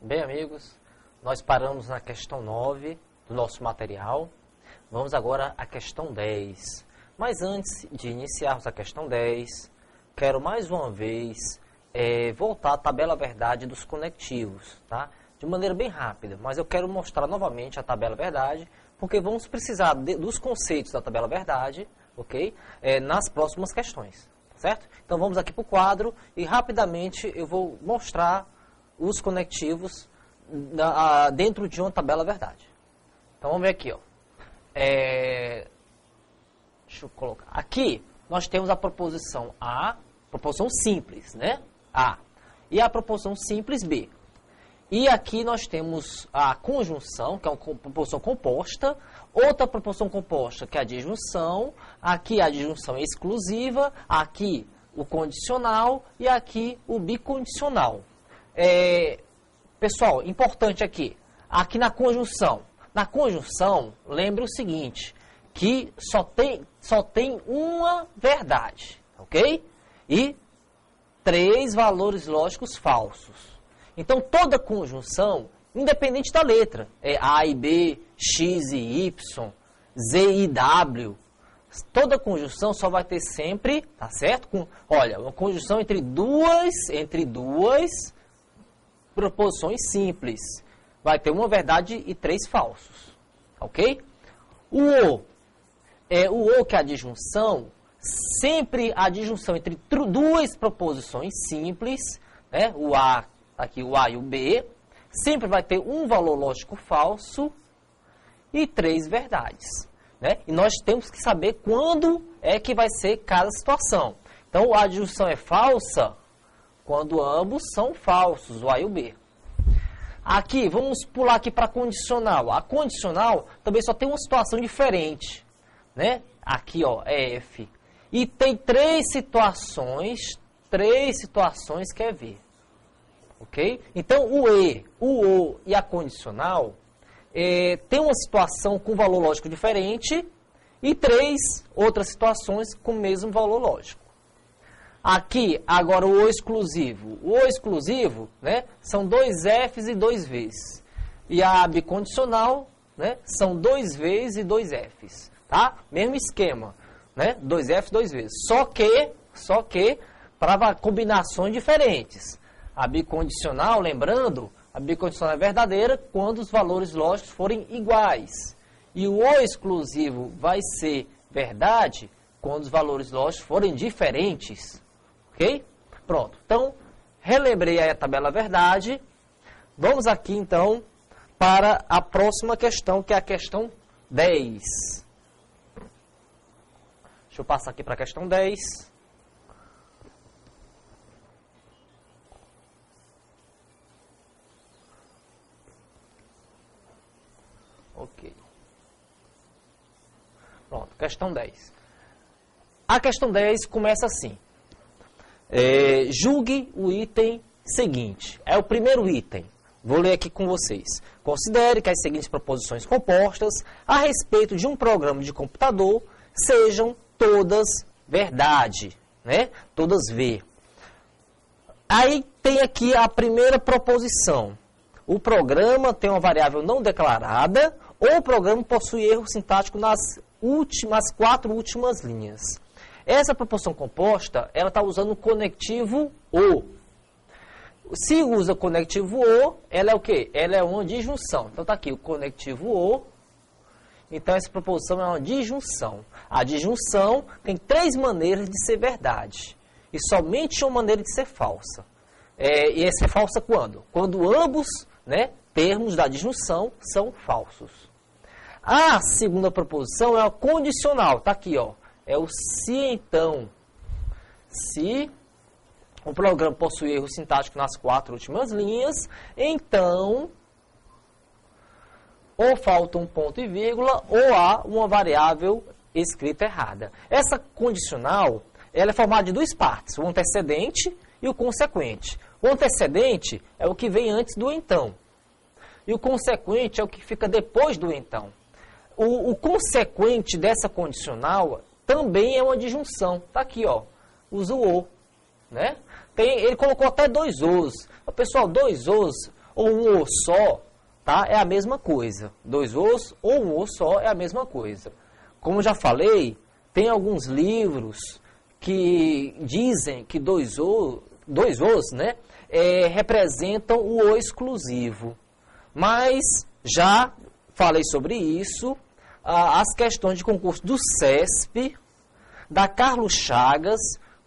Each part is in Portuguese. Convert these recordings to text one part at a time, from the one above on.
Bem, amigos, nós paramos na questão 9 do nosso material. Vamos agora à questão 10. Mas antes de iniciarmos a questão 10, quero mais uma vez voltar à tabela verdade dos conectivos, tá? De maneira bem rápida, mas eu quero mostrar novamente a tabela verdade, porque vamos precisar dos conceitos da tabela verdade, ok? Nas próximas questões, certo? Então vamos aqui para o quadro e rapidamente eu vou mostrar os conectivos dentro de uma tabela verdade. Então vamos ver aqui, ó. Deixa eu colocar. Aqui nós temos a proposição A, proposição simples, né? A. E a proposição simples B. E aqui nós temos a conjunção, que é uma proposição composta, outra proposição composta, que é a disjunção, aqui a disjunção exclusiva, aqui o condicional e aqui o bicondicional. Pessoal, importante aqui na conjunção. Na conjunção, lembre o seguinte, que só tem uma verdade, ok? E 3 valores lógicos falsos. Então, toda conjunção, independente da letra, A e B, X e Y, Z e W, toda conjunção só vai ter sempre, tá certo? Olha, uma conjunção entre duas proposições simples. Vai ter uma verdade e 3 falsos, ok? O O que é a disjunção, sempre a disjunção entre duas proposições simples, né? Aqui o A e o B, sempre vai ter um valor lógico falso e 3 verdades, né? E nós temos que saber quando é que vai ser cada situação. Então, a disjunção é falsa quando ambos são falsos, o A e o B. Aqui, vamos pular aqui para a condicional. A condicional também só tem uma situação diferente, né? Aqui, ó, é F. E tem 3 situações que é V. Ok? Então, o E, o O e a condicional tem uma situação com valor lógico diferente e 3 outras situações com o mesmo valor lógico. Aqui, agora, o O exclusivo. O O exclusivo, né, são 2 Fs e 2 Vs. E a bicondicional, né, são 2 Vs e 2 Fs. Tá? Mesmo esquema, né? 2 Fs, 2 Vs. Só que para combinações diferentes. A bicondicional, lembrando, a bicondicional é verdadeira quando os valores lógicos forem iguais. E o O exclusivo vai ser verdade quando os valores lógicos forem diferentes. Ok? Pronto. Então, relembrei aí a tabela verdade. Vamos aqui, então, para a próxima questão, que é a questão 10. Deixa eu passar aqui para a questão 10. Ok. Pronto, questão 10. A questão 10 começa assim. Julgue o item seguinte. É o primeiro item. Vou ler aqui com vocês. Considere que as seguintes proposições compostas a respeito de um programa de computador sejam todas verdade, né? Todas V. Aí tem aqui a primeira proposição. O programa tem uma variável não declarada ou o programa possui erro sintático nas 4 últimas linhas. Essa proposição composta, ela está usando o conectivo O. Se usa o conectivo O, ela é o quê? Ela é uma disjunção. Então está aqui o conectivo O. Então essa proposição é uma disjunção. A disjunção tem 3 maneiras de ser verdade. E somente uma maneira de ser falsa. E essa é falsa quando? Quando ambos, né, termos da disjunção são falsos. A segunda proposição é a condicional. Está aqui, ó. É o se então. Se o programa possui erro sintático nas 4 últimas linhas, então ou falta um ponto e vírgula ou há uma variável escrita errada. Essa condicional, ela é formada de 2 partes, o antecedente e o consequente. O antecedente é o que vem antes do então. E o consequente é o que fica depois do então. O consequente dessa condicional também é uma disjunção. Está aqui, ó. Usa o O, né? Ele colocou até 2 Os. Pessoal, 2 Os, ou um O só, tá? É a mesma coisa. Dois Os ou um O só é a mesma coisa. Como já falei, tem alguns livros que dizem que dois Os, né, representam o O exclusivo. Mas já falei sobre isso, as questões de concurso do CESP, da Carlos Chagas,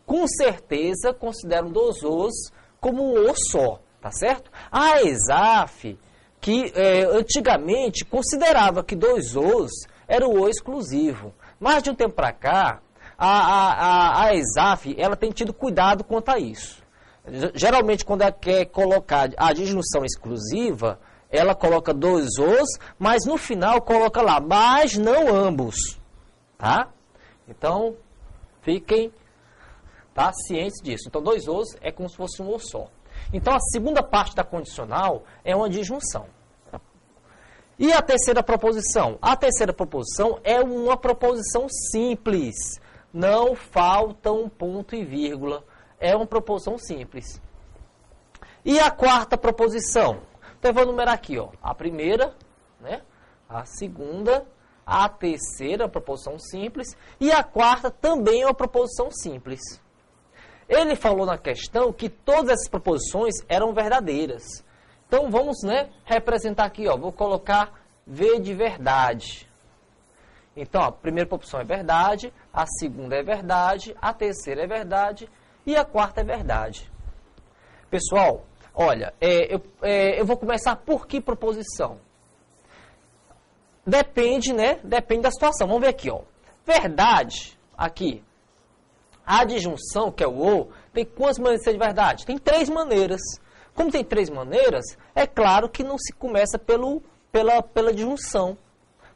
com certeza consideram dois Os como um O só, tá certo? A ESAF, que antigamente considerava que dois Os era o O exclusivo. Mas de um tempo para cá, a ESAF ela tem tido cuidado quanto a isso. Geralmente, quando ela quer colocar a disjunção exclusiva, ela coloca dois Os, mas no final coloca lá, mas não ambos, tá? Então, fiquem cientes disso. Então, dois Os é como se fosse um O só. Então, a segunda parte da condicional é uma disjunção. E a terceira proposição? A terceira proposição é uma proposição simples. Não falta um ponto e vírgula. É uma proposição simples. E a quarta proposição? Então, eu vou numerar aqui, ó. A primeira, né? A segunda, a terceira, proposição simples. E a quarta também é uma proposição simples. Ele falou na questão que todas essas proposições eram verdadeiras. Então, vamos, né, representar aqui, ó. Vou colocar V de verdade. Então, a primeira proposição é verdade, a segunda é verdade, a terceira é verdade e a quarta é verdade. Pessoal, olha, eu vou começar por que proposição? Depende, né? Depende da situação. Vamos ver aqui, ó. Verdade, aqui. A disjunção, que é o ou, tem quantas maneiras de ser de verdade? Tem 3 maneiras. Como tem 3 maneiras, é claro que não se começa pela disjunção,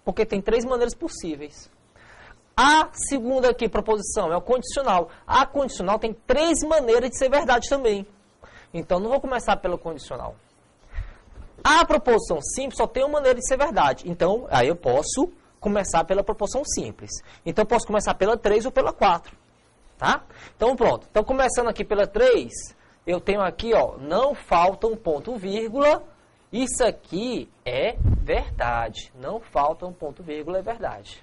porque tem 3 maneiras possíveis. A segunda aqui, proposição, é o condicional. A condicional tem 3 maneiras de ser verdade também. Então, não vou começar pela condicional. A proposição simples só tem uma maneira de ser verdade. Então, aí eu posso começar pela proposição simples. Então, eu posso começar pela 3 ou pela 4. Tá? Então, pronto. Então, começando aqui pela 3, eu tenho aqui, ó, não falta um ponto vírgula. Isso aqui é verdade. Não falta um ponto vírgula, é verdade.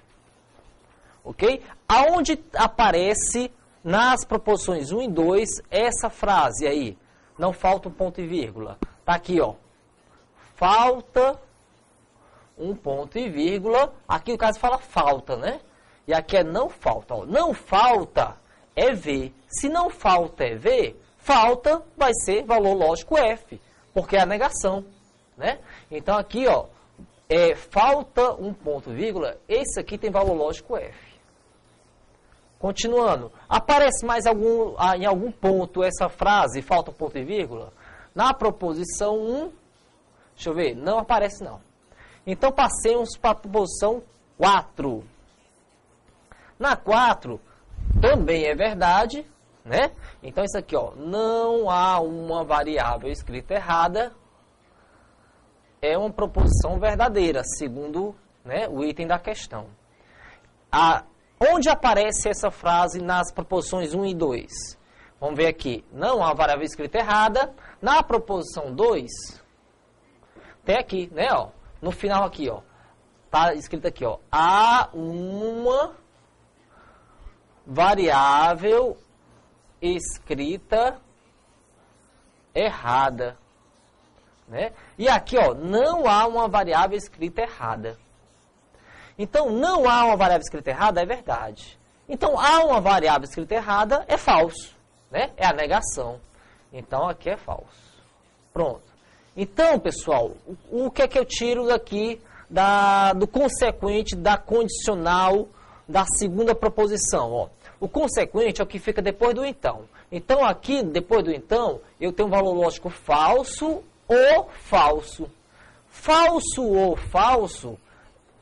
Ok? Aonde aparece nas proposições 1 e 2 essa frase aí? Não falta um ponto e vírgula. Tá aqui, ó. Falta um ponto e vírgula. Aqui no caso fala falta, né? E aqui é não falta. Ó. Não falta é V. Se não falta é V, falta vai ser valor lógico F, porque é a negação, né? Então aqui, ó, falta um ponto e vírgula, esse aqui tem valor lógico F. Continuando, aparece mais em algum ponto essa frase, falta um ponto e vírgula? Na proposição 1, deixa eu ver, não aparece não. Então passemos para a proposição 4. Na 4, também é verdade, né? Então isso aqui, ó, não há uma variável escrita errada, é uma proposição verdadeira, segundo, né, o item da questão. Onde aparece essa frase nas proposições 1 e 2? Vamos ver aqui. Não há variável escrita errada. Na proposição 2, tem aqui, né, ó, no final aqui, ó, tá escrito aqui, ó, há uma variável escrita errada, né? E aqui, ó, não há uma variável escrita errada. Então, não há uma variável escrita errada é verdade. Então, há uma variável escrita errada é falso, né? É a negação. Então, aqui é falso. Pronto. Então, pessoal, o que é que eu tiro daqui do consequente da condicional da segunda proposição? Ó, o consequente é o que fica depois do então. Então, aqui, depois do então, eu tenho um valor lógico falso ou falso. Falso ou falso.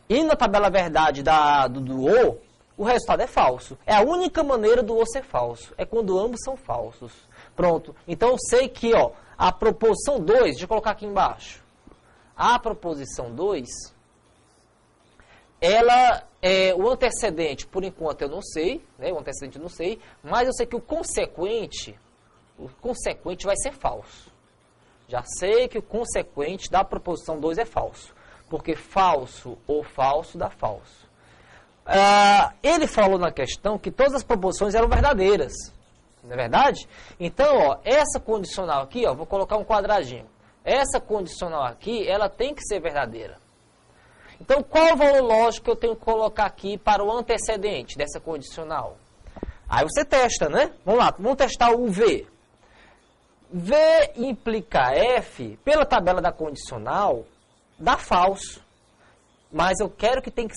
E na tabela verdade do o resultado é falso. É a única maneira do O ser falso. É quando ambos são falsos. Pronto. Então, eu sei que, ó, a proposição 2, deixa eu colocar aqui embaixo. A proposição 2, ela o antecedente, por enquanto, eu não sei. Né? O antecedente eu não sei. Mas eu sei que o consequente vai ser falso. Já sei que o consequente da proposição 2 é falso. Porque falso ou falso dá falso. Ele falou na questão que todas as proposições eram verdadeiras. Não é verdade? Então, ó, essa condicional aqui, ó, vou colocar um quadradinho. Essa condicional aqui, ela tem que ser verdadeira. Então, qual o valor lógico que eu tenho que colocar aqui para o antecedente dessa condicional? Aí você testa, né? Vamos lá, vamos testar o V. V implica F, pela tabela da condicional, dá falso. Mas eu quero que tem que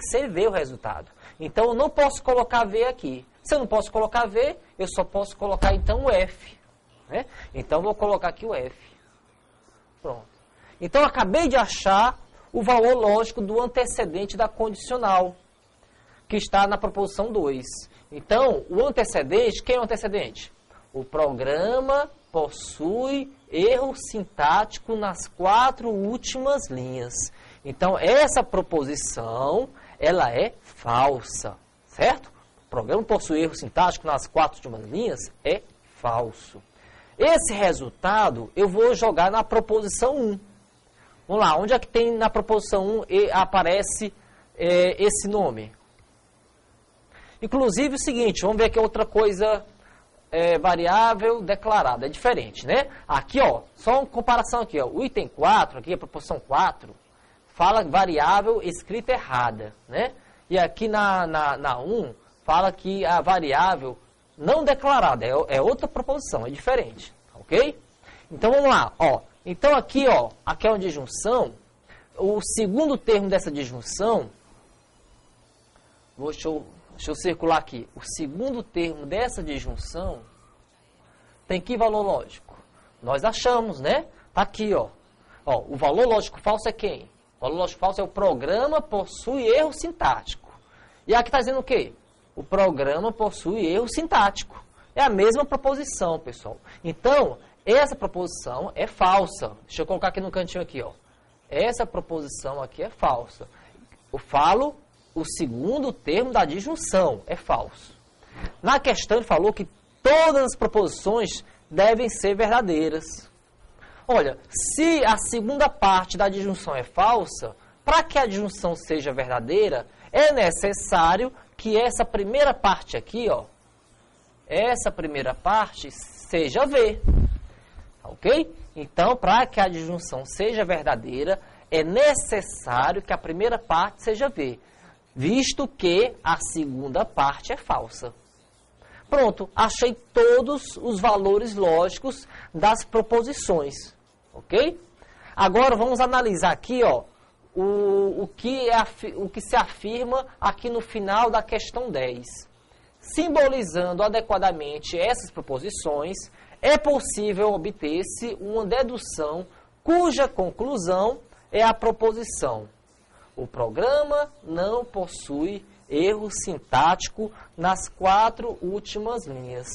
ser V o resultado. Então, eu não posso colocar V aqui. Se eu não posso colocar V, eu só posso colocar, então, o F. Né? Então, eu vou colocar aqui o F. Pronto. Então, eu acabei de achar o valor lógico do antecedente da condicional, que está na proposição 2. Então, o antecedente, quem é o antecedente? O programa possui erro sintático nas 4 últimas linhas. Então, essa proposição, ela é falsa, certo? O programa possui erro sintático nas 4 últimas linhas, é falso. Esse resultado, eu vou jogar na proposição 1. Vamos lá, onde é que tem na proposição 1 aparece esse nome? Inclusive, o seguinte, vamos ver aqui outra coisa, variável declarada, é diferente, né? Aqui, ó, só uma comparação aqui, ó, o item 4, aqui a proposição 4, fala variável escrita errada, né? E aqui na 1, fala que a variável não declarada, é outra proposição, é diferente, ok? Então, vamos lá, ó. Então, aqui, ó, aqui é uma disjunção, o segundo termo dessa disjunção, deixa eu circular aqui, o segundo termo dessa disjunção tem que valor lógico? Nós achamos, né? Tá aqui, ó. Ó, o valor lógico falso é quem? O valor lógico falso é o programa possui erro sintático. E aqui está dizendo o quê? O programa possui erro sintático. É a mesma proposição, pessoal. Então, essa proposição é falsa. Deixa eu colocar aqui no cantinho aqui, ó. Essa proposição aqui é falsa. Eu falo o segundo termo da disjunção, é falso. Na questão ele falou que todas as proposições devem ser verdadeiras. Olha, se a segunda parte da disjunção é falsa, para que a disjunção seja verdadeira, é necessário que essa primeira parte aqui, ó, essa primeira parte seja V. Ok? Então, para que a disjunção seja verdadeira, é necessário que a primeira parte seja V, visto que a segunda parte é falsa. Pronto, achei todos os valores lógicos das proposições, ok? Agora vamos analisar aqui, ó, o que se afirma aqui no final da questão 10. Simbolizando adequadamente essas proposições, é possível obter-se uma dedução cuja conclusão é a proposição: o programa não possui erro sintático nas 4 últimas linhas.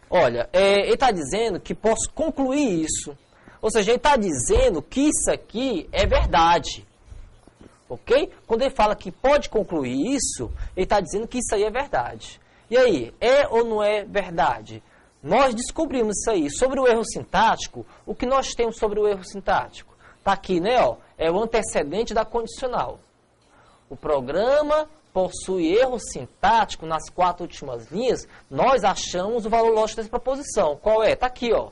Olha, ele está dizendo que posso concluir isso. Ou seja, ele está dizendo que isso aqui é verdade. Ok? Quando ele fala que pode concluir isso, ele está dizendo que isso aí é verdade. E aí, é ou não é verdade? Nós descobrimos isso aí. Sobre o erro sintático, o que nós temos sobre o erro sintático? Está aqui, né? Ó, é o antecedente da condicional. O programa possui erro sintático nas 4 últimas linhas. Nós achamos o valor lógico dessa proposição. Qual é? Está aqui, ó.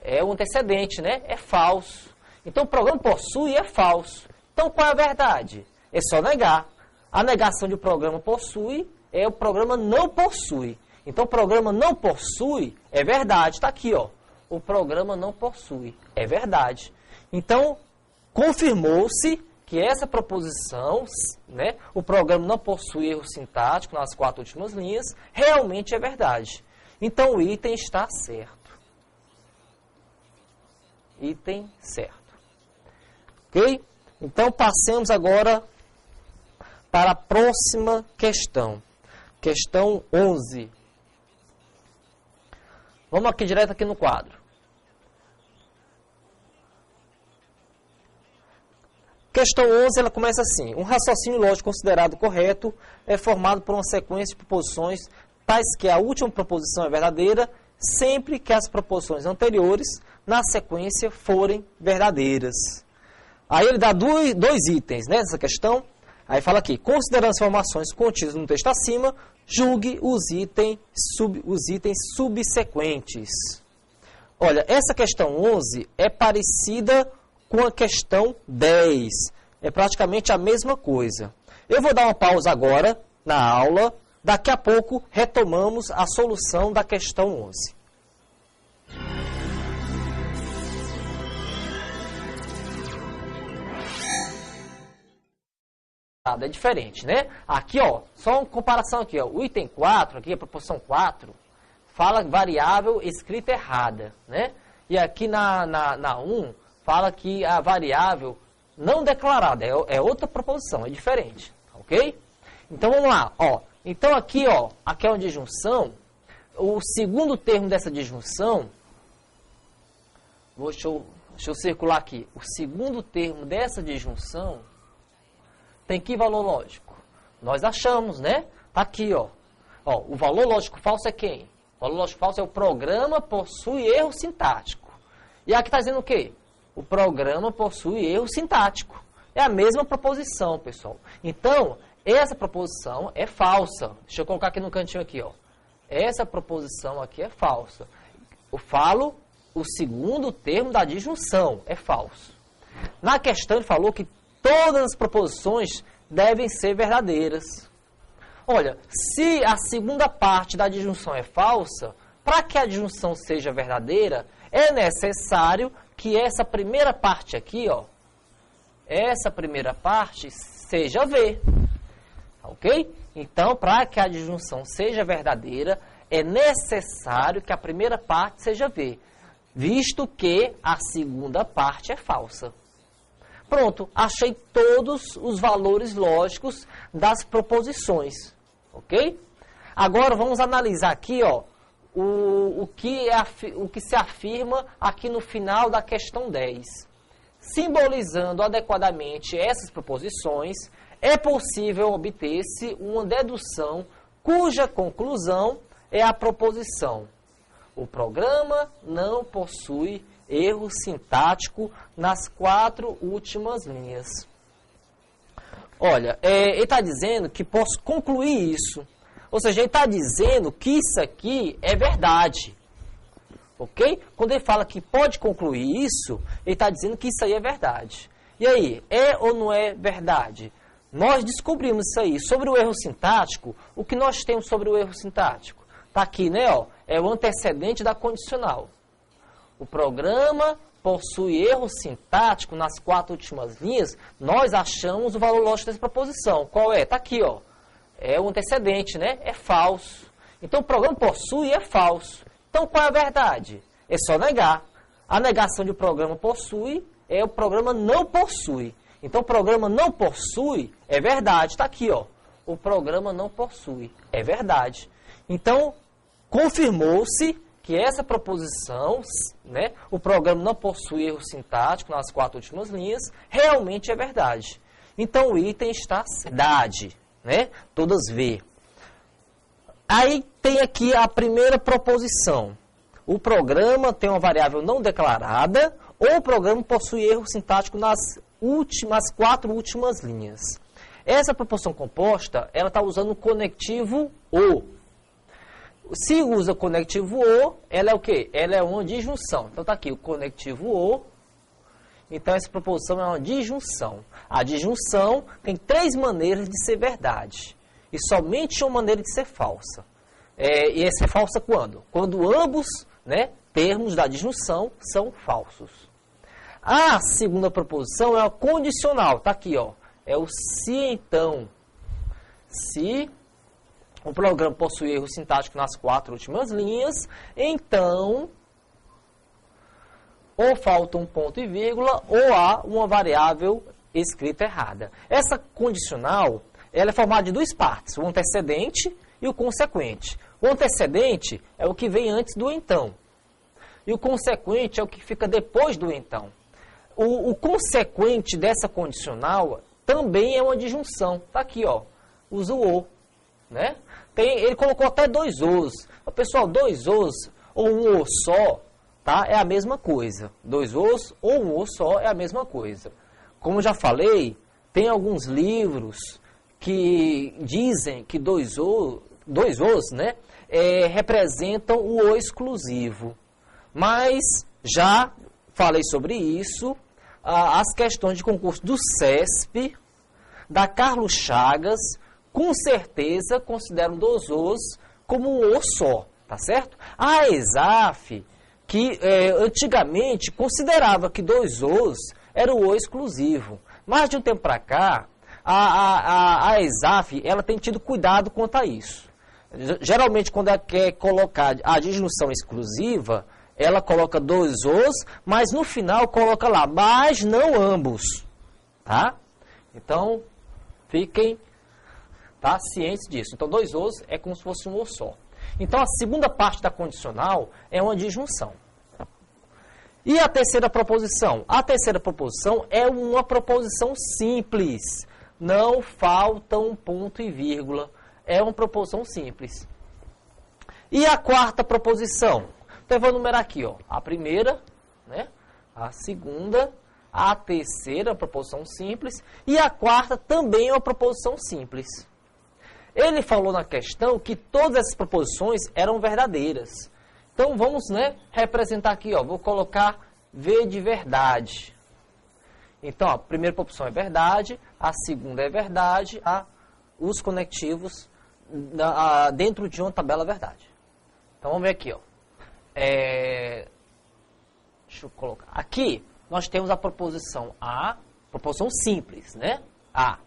É o antecedente, né? É falso. Então, o programa possui é falso. Então, qual é a verdade? É só negar. A negação de o programa possui é o programa não possui. Então, o programa não possui é verdade. Está aqui, ó. O programa não possui. É verdade. Então, confirmou-se que essa proposição, né, o programa não possui erro sintático nas 4 últimas linhas, realmente é verdade. Então, o item está certo. Item certo. Ok? Então, passemos agora para a próxima questão. Questão 11. Vamos aqui direto aqui no quadro. Questão 11, ela começa assim: um raciocínio lógico considerado correto é formado por uma sequência de proposições tais que a última proposição é verdadeira sempre que as proposições anteriores na sequência forem verdadeiras. Aí ele dá dois itens, né, nessa questão. Aí fala aqui, considerando as informações contidas no texto acima, julgue os itens subsequentes. Olha, essa questão 11 é parecida com a questão 10. É praticamente a mesma coisa. Eu vou dar uma pausa agora na aula. Daqui a pouco retomamos a solução da questão 11. É diferente, né? Aqui, ó, só uma comparação aqui, ó. O item 4, aqui a proposição 4, fala variável escrita errada, né? E aqui na 1, fala que a variável não declarada, é outra proposição, é diferente, ok? Então, vamos lá, ó. Então, aqui, ó, aqui é uma disjunção. O segundo termo dessa disjunção, deixa eu circular aqui. O segundo termo dessa disjunção tem que valor lógico? Nós achamos, né? Tá aqui, ó. Ó, o valor lógico falso é quem? O valor lógico falso é o programa possui erro sintático. E aqui está dizendo o quê? O programa possui erro sintático. É a mesma proposição, pessoal. Então, essa proposição é falsa. Deixa eu colocar aqui no cantinho aqui, ó. Essa proposição aqui é falsa. Eu falo o segundo termo da disjunção, é falso. Na questão ele falou que todas as proposições devem ser verdadeiras. Olha, se a segunda parte da disjunção é falsa, para que a disjunção seja verdadeira, é necessário que essa primeira parte aqui, ó, essa primeira parte seja V. Ok? Então, para que a disjunção seja verdadeira, é necessário que a primeira parte seja V, visto que a segunda parte é falsa. Pronto, achei todos os valores lógicos das proposições, ok? Agora vamos analisar aqui, ó, o que se afirma aqui no final da questão 10. Simbolizando adequadamente essas proposições, é possível obter-se uma dedução cuja conclusão é a proposição: o programa não possui erro sintático nas 4 últimas linhas. Olha, ele está dizendo que posso concluir isso. Ou seja, ele está dizendo que isso aqui é verdade. Ok? Quando ele fala que pode concluir isso, ele está dizendo que isso aí é verdade. E aí, é ou não é verdade? Nós descobrimos isso aí. Sobre o erro sintático, o que nós temos sobre o erro sintático? Está aqui, né? Ó, é o antecedente da condicional. O programa possui erro sintático nas 4 últimas linhas, nós achamos o valor lógico dessa proposição. Qual é? Está aqui, ó. É o antecedente, né? É falso. Então, o programa possui é falso. Então, qual é a verdade? É só negar. A negação de o programa possui é o programa não possui. Então, o programa não possui é verdade. Está aqui, ó. O programa não possui é verdade. Então, confirmou-se que essa proposição, né, o programa não possui erro sintático nas 4 últimas linhas, realmente é verdade. Então, o item está verdade, né? Todas V. Aí tem aqui a primeira proposição. O programa tem uma variável não declarada ou o programa possui erro sintático nas 4 últimas linhas. Essa proposição composta, ela está usando o conectivo O. Se usa o conectivo O, ela é o quê? Ela é uma disjunção. Então, está aqui o conectivo O. Então, essa proposição é uma disjunção. A disjunção tem 3 maneiras de ser verdade. E somente uma maneira de ser falsa. E é ser falsa quando? Quando ambos, né, termos da disjunção são falsos. A segunda proposição é a condicional. Está aqui, ó. É o se então. Se o programa possui erro sintático nas 4 últimas linhas, então, ou falta um ponto e vírgula, ou há uma variável escrita errada. Essa condicional, ela é formada de 2 partes, o antecedente e o consequente. O antecedente é o que vem antes do então. E o consequente é o que fica depois do então. O consequente dessa condicional também é uma disjunção. Está aqui, ó, usa o O, né? Ele colocou até 2 Os. Pessoal, 2 Os, ou um O só, tá? É a mesma coisa. Dois Os ou um O só é a mesma coisa. Como eu já falei, tem alguns livros que dizem que dois Os, né, representam o O exclusivo. Mas já falei sobre isso, as questões de concurso do CESP, da Carlos Chagas, com certeza consideram dois Os como um O só, tá certo? A ESAF, que antigamente considerava que dois Os era o O exclusivo, mas de um tempo para cá, a ESAF ela tem tido cuidado quanto a isso. Geralmente, quando ela quer colocar a disjunção exclusiva, ela coloca dois Os, mas no final coloca lá, mas não ambos, tá? Então, fiquem cientes disso. Então, dois Os é como se fosse um O só. Então, a segunda parte da condicional é uma disjunção. E a terceira proposição? A terceira proposição é uma proposição simples. Não falta um ponto e vírgula. É uma proposição simples. E a quarta proposição? Então, eu vou numerar aqui, ó. A primeira, né? A segunda, a terceira, proposição simples. E a quarta também é uma proposição simples. Ele falou na questão que todas essas proposições eram verdadeiras. Então, vamos, né, representar aqui, ó. Vou colocar V de verdade. Então, a primeira proposição é verdade, a segunda é verdade, os conectivos dentro de uma tabela verdade. Então, vamos ver aqui, ó. Deixa eu colocar. Aqui, nós temos a proposição A, proposição simples, né? A.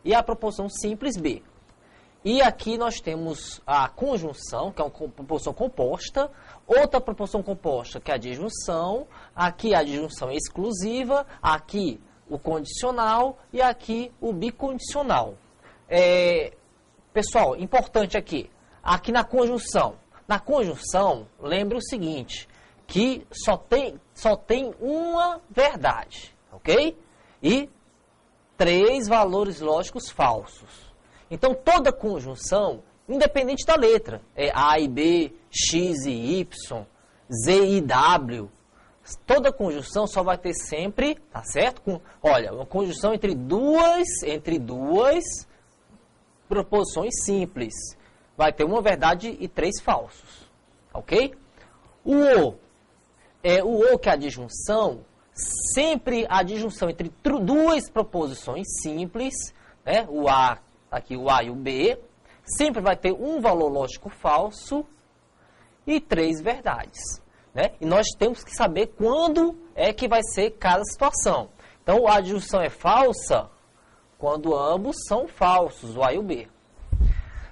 E a proposição simples B. E aqui nós temos a conjunção, que é uma proposição composta, outra proposição composta, que é a disjunção, aqui a disjunção exclusiva, aqui o condicional e aqui o bicondicional. Pessoal, importante aqui na conjunção. Na conjunção, lembre o seguinte, que só tem uma verdade, ok? E 3 valores lógicos falsos. Então, toda conjunção, independente da letra, é A e B, X e Y, Z e W, toda conjunção só vai ter sempre, tá certo? Olha, uma conjunção entre duas proposições simples. Vai ter uma verdade e 3 falsos, ok? O O que é a disjunção, sempre a disjunção entre duas proposições simples, né? O A, aqui o A e o B, sempre vai ter um valor lógico falso e 3 verdades, né? E nós temos que saber quando é que vai ser cada situação. Então, a disjunção é falsa quando ambos são falsos, o A e o B.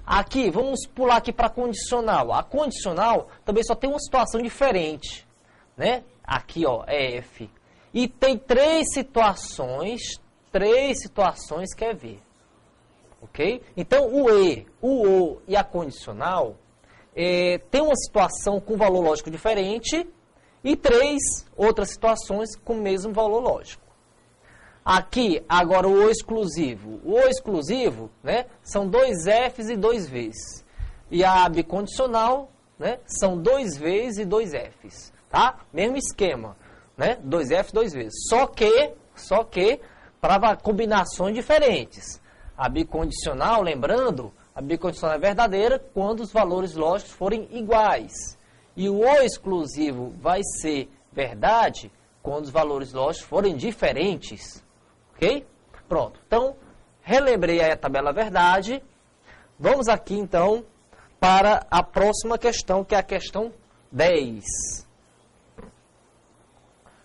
Aqui, vamos pular aqui para a condicional. A condicional também só tem uma situação diferente, né? Aqui, ó, é F. E tem 3 situações que é V. Ok? Então, o E, o O e a condicional tem uma situação com valor lógico diferente e 3 outras situações com o mesmo valor lógico. Aqui, agora, o O exclusivo. O O exclusivo, né, são 2 Fs e 2 Vs. E a bicondicional, né, são 2 Vs e 2 Fs. Tá? Mesmo esquema, né? 2 Fs, 2 Vs. Só que para combinações diferentes. A bicondicional, lembrando, a bicondicional é verdadeira quando os valores lógicos forem iguais. E o O exclusivo vai ser verdade quando os valores lógicos forem diferentes. Ok? Pronto. Então, relembrei aí a tabela verdade. Vamos aqui, então, para a próxima questão, que é a questão 10.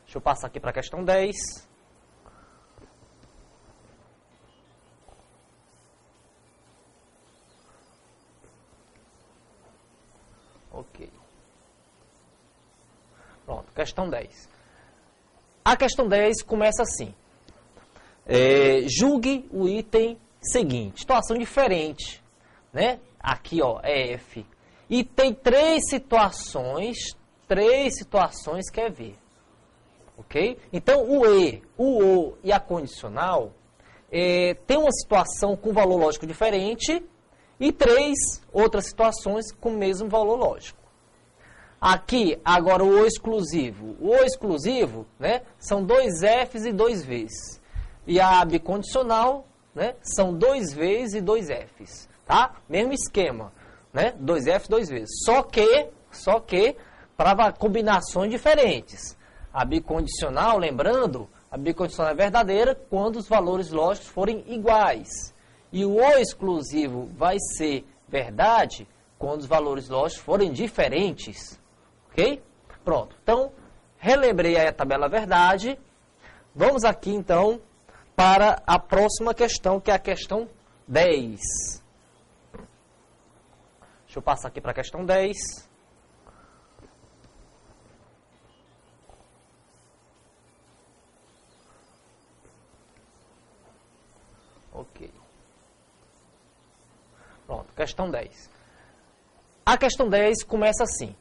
Deixa eu passar aqui para a questão 10. Ok. Pronto, questão 10. A questão 10 começa assim. Julgue o item seguinte. Situação diferente, né? Aqui, ó, é F. E tem 3 situações que é V. Ok? Então, o E, o O e a condicional tem uma situação com valor lógico diferente e 3 outras situações com o mesmo valor lógico. Aqui, agora o exclusivo. O exclusivo, né, são 2 Fs e 2 Vs. E a bicondicional, né, são 2 Vs e 2 Fs. Tá? Mesmo esquema, né? 2 Fs, 2 Vs. Só que para combinações diferentes. A bicondicional, lembrando, a bicondicional é verdadeira quando os valores lógicos forem iguais. E o exclusivo vai ser verdade quando os valores lógicos forem diferentes. Ok? Pronto. Então, relembrei aí a tabela verdade. Vamos aqui, então, para a próxima questão, que é a questão 10. Deixa eu passar aqui para a questão 10. Ok. Pronto, questão 10. A questão 10 começa assim.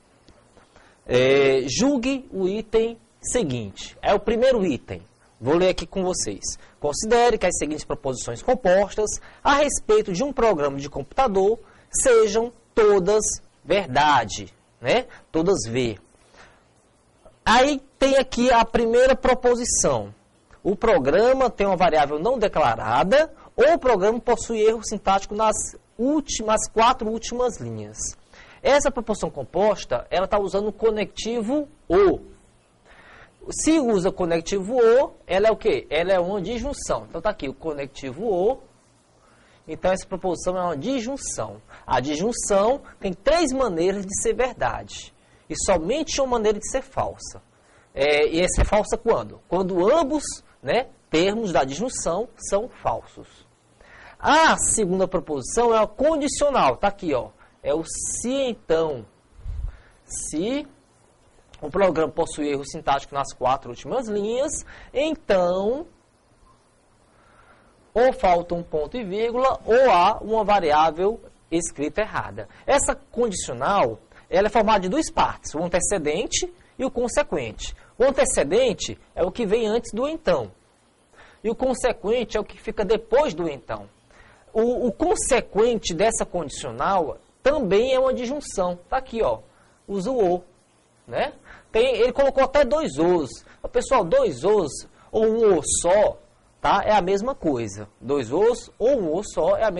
Julgue o item seguinte. É o primeiro item. Vou ler aqui com vocês. Considere que as seguintes proposições compostas a respeito de um programa de computador sejam todas verdade, né? Todas V. Aí tem aqui a primeira proposição. O programa tem uma variável não declarada ou o programa possui erro sintático nas 4 últimas linhas. Essa proposição composta, ela está usando o conectivo O. Se usa o conectivo O, ela é o quê? Ela é uma disjunção. Então está aqui o conectivo O. Então essa proposição é uma disjunção. A disjunção tem 3 maneiras de ser verdade. E somente uma maneira de ser falsa. E essa é falsa quando? Quando ambos, né, termos da disjunção são falsos. A segunda proposição é a condicional. Está aqui, ó. É o se então. Se o programa possui erro sintático nas 4 últimas linhas, então ou falta um ponto e vírgula ou há uma variável escrita errada. Essa condicional, ela é formada de 2 partes, o antecedente e o consequente. O antecedente é o que vem antes do então. E o consequente é o que fica depois do então. O consequente dessa condicional também é uma disjunção. Está aqui, ó. Usa o O. Né? Ele colocou até 2 Os. Pessoal, 2 Os ou um O só, tá? É a mesma coisa. 2 Os ou um O só é a mesma coisa.